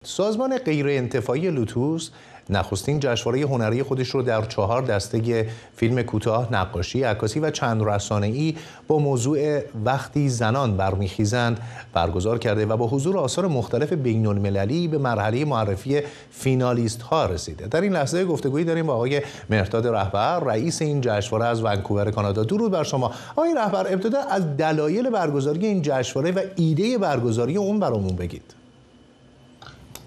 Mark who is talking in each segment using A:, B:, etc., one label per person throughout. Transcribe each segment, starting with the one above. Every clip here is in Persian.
A: سازمان غیرانتفاعی لوتوس نخستین جشنواره هنری خودش رو در 4 دسته فیلم کوتاه، نقاشی، عکاسی و چند رسانه‌ای با موضوع وقتی زنان برمیخیزند برگزار کرده و با حضور آثار مختلف بین‌المللی به مرحله معرفی فینالیست ها رسیده. در این لحظه گفتگویی داریم با آقای مهرداد رهبر، رئیس این جشنواره از ونکوور کانادا. درود بر شما. آقای رهبر، ابتدا از دلایل برگزاری این جشنواره و ایده برگزاری اون برامون بگید.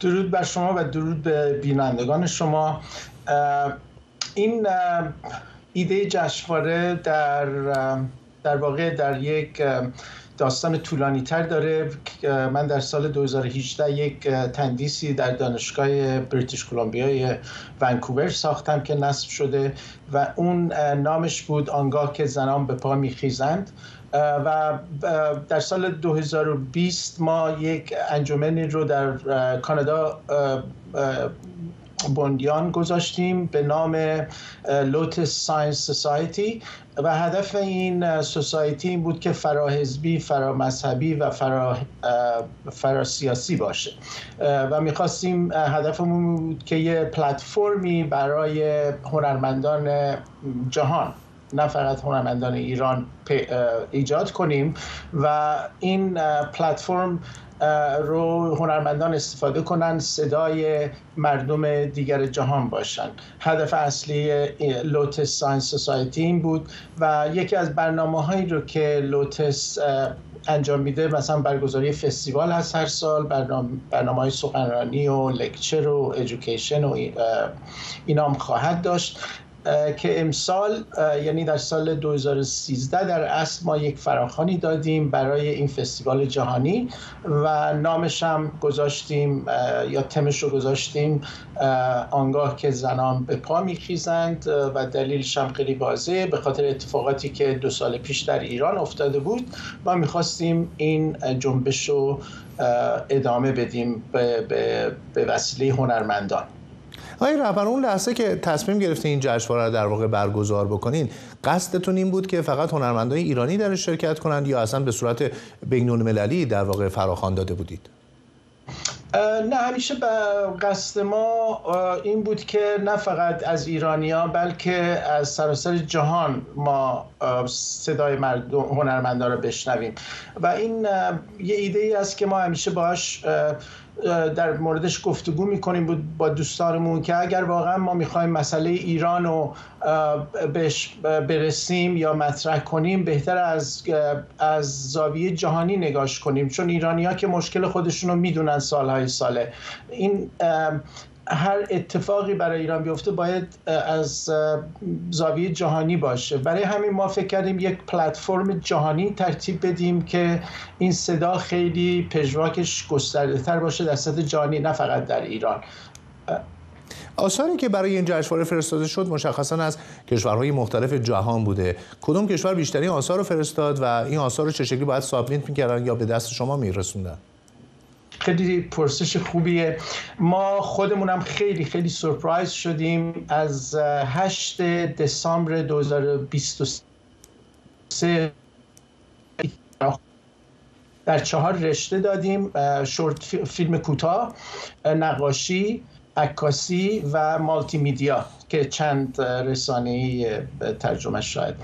B: درود بر شما و درود به بینندگان شما. این ایده جشنواره در واقع در یک داستان طولانی تر داره. من در سال 2018 یک تندیسی در دانشگاه بریتیش کلمبیای ونکوور ساختم که نصب شده و اون نامش بود آنگاه که زنان به پا میخیزند. و در سال 2020 ما یک انجمنی رو در کانادا بنیان گذاشتیم به نام لوتس ساینس سوسایتی و هدف این سوسایتی این بود که فراحزبی، فرامذهبی و فراسیاسی باشه و میخواستیم، هدفمون بود که یه پلتفرمی برای هنرمندان جهان، نه فقط هنرمندان ایران، ایجاد کنیم و این پلتفرم رو هنرمندان استفاده کنن، صدای مردم دیگر جهان باشن. هدف اصلی لوتس ساینس سوسایتی این بود و یکی از برنامه‌هایی رو که لوتس انجام میده مثلا برگزاری فستیوال هست هر سال، برنامه‌های سخنرانی و لکچر و ادویکیشن و اینا هم خواهد داشت که امسال، یعنی در سال 2013 در اصل ما یک فراخوانی دادیم برای این فستیوال جهانی و نامش هم گذاشتیم یا تمش رو گذاشتیم آنگاه که زنان به پا میخیزند و دلیلش هم خیلی واضحه، به خاطر اتفاقاتی که 2 سال پیش در ایران افتاده بود. ما میخواستیم این جنبش رو ادامه بدیم به وسیله هنرمندان.
A: آقای رهبر، اون لحظه که تصمیم گرفتین این جشنواره رو در واقع برگزار بکنین، قصدتون این بود که فقط هنرمندان ایرانی درش شرکت کنند یا اصلا به صورت بین‌المللی در واقع فراخوان داده بودید؟
B: نه، همیشه قصد ما این بود که نه فقط از ایرانی‌ها بلکه از سراسر جهان ما صدای هنرمندان رو بشنویم و این یه ایده‌ای است که ما همیشه باهاش در موردش گفتگو میکنیم با دوستانمون که اگر واقعا ما میخوایم مسئله ایران رو بهش برسیم یا مطرح کنیم، بهتر از زاویه جهانی نگاش کنیم، چون ایرانی‌ها که مشکل خودشون رو میدونن سالهای ساله. این هر اتفاقی برای ایران بیفته باید از زاویه جهانی باشه. برای همین ما فکر کردیم یک پلتفرم جهانی ترتیب بدیم که این صدا خیلی پژواکش گسترده تر باشه در سطح جهانی، نه فقط در ایران.
A: آثاری که برای این جشنواره فرستاده شد مشخصاً از کشورهای مختلف جهان بوده. کدوم کشور بیشترین آثار رو فرستاد و این آثار رو چه شکلی باید سابمیت می‌کردن یا به دست شما میرسوندن؟
B: خیلی پرسش خوبیه. ما خودمونم خیلی خیلی سورپرایز شدیم. از 8 دسامبر 2023 در 4 رشته دادیم: شورت فیلم کوتاه، نقاشی، عکاسی و مالتی میدیا که چند رسانه‌ای ترجمه شاید.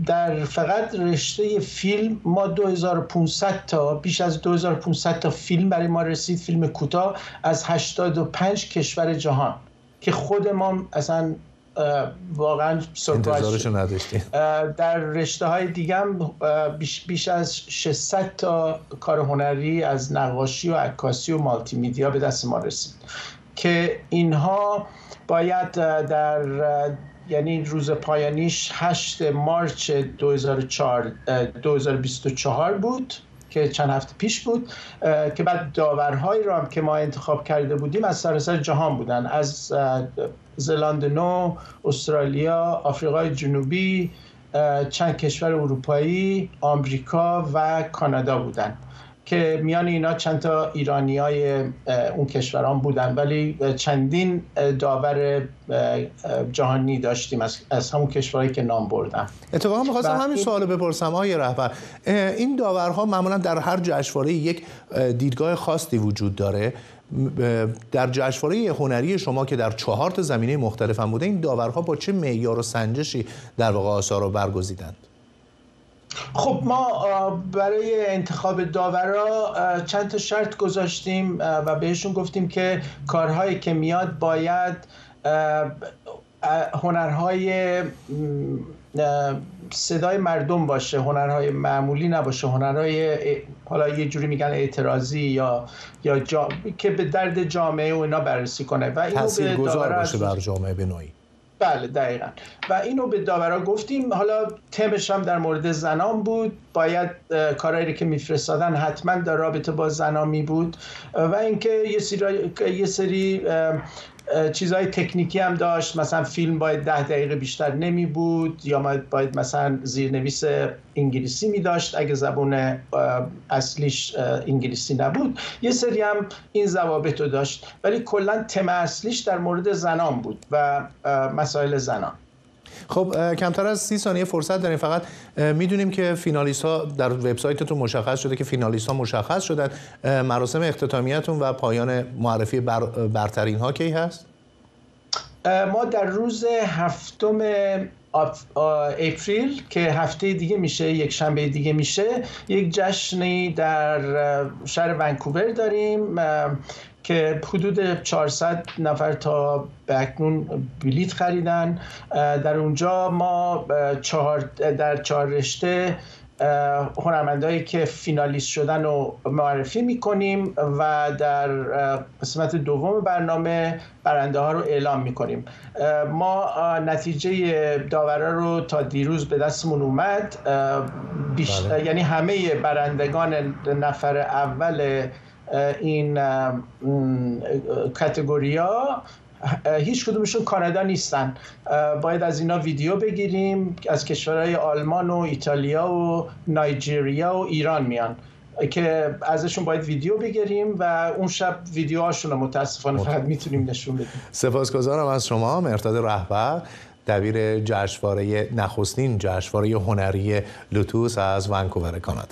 B: در فقط رشته فیلم ما 2500 تا، بیش از 2500 تا فیلم برای ما رسید، فیلم کوتاه از 85 کشور جهان که خود ما اصلا واقعا
A: انتظارشو نداشتیم.
B: در رشته های دیگه هم بیش از 600 تا کار هنری از نقاشی و عکاسی و مالتی میدیا به دست ما رسید که اینها باید در یعنی روز پایانیش 8 مارچ 2024 بود که چند هفته پیش بود، که بعد داورهایی رو هم که ما انتخاب کرده بودیم از سراسر جهان بودن، از زلاند نو، استرالیا، آفریقای جنوبی، چند کشور اروپایی، آمریکا و کانادا بودن که میان اینا چند تا ایرانیای اون کشوران بودن، ولی چندین داور جهانی داشتیم از همون کشورهایی که نام بردم.
A: اتفاقا می‌خواستم همین سوالو بپرسم آقای رهبر، این داورها معمولا در هر جشنواره یک دیدگاه خاصی وجود داره. در جشنواره هنری شما که در 4 تا زمینه مختلف هم بوده، این داورها با چه معیار و سنجشی در واقع آثار رو برگزیدند؟
B: خب ما برای انتخاب داورا چند تا شرط گذاشتیم و بهشون گفتیم که کارهایی که میاد باید هنرهای صدای مردم باشه، هنرهای معمولی نباشه، هنرهای حالا یه جوری میگن اعتراضی یا که به درد جامعه و اینا بررسی کنه و اینو
A: تاثیرگذار باشه بر جامعه به نوعی.
B: بله دقیقاً. و اینو به داورا گفتیم. حالا تمش هم در مورد زنان بود، باید کارهایی که میفرستادن حتما در رابطه با زنان می بود و اینکه یه سری چیزهای تکنیکی هم داشت، مثلا فیلم باید 10 دقیقه بیشتر نمی بود یا باید مثلا زیرنویس انگلیسی می داشت اگه زبان اصلیش انگلیسی نبود. یه سری هم این ضوابط رو داشت، ولی کلا تم اصلیش در مورد زنان بود و مسائل زنان.
A: خب کمتر از 30 ثانیه فرصت داریم. فقط میدونیم که فینالیست ها در وبسایتتون مشخص شده که فینالیست ها مشخص شدن. مراسم اختتامیتون و پایان معرفی برترین ها کی هست؟
B: ما در روز 7 اپریل که هفته دیگه میشه، یک شنبه دیگه میشه، یک جشنی در شهر ونکوور داریم که حدود 400 نفر تا به اکنون بلیت خریدن. در اونجا ما در 4 رشته هنرمندایی که فینالیست شدن رو معرفی میکنیم و در قسمت دوم برنامه برنده ها رو اعلام میکنیم. ما نتیجه داورا رو تا دیروز به دستمون اومد. یعنی همه برندگان نفر اول این کاتگوریا هیچ کدومشون کانادا نیستن. باید از اینا ویدیو بگیریم. از کشورهای آلمان و ایتالیا و نایجریا و ایران میان که ازشون باید ویدیو بگیریم و اون شب ویدیوهاشون رو متاسفانه فقط میتونیم نشون بدیم.
A: سپاسگزارم از شما مرداد رهبر، دبیر نخستین جشنواره هنری لوتوس از ونکوور کانادا.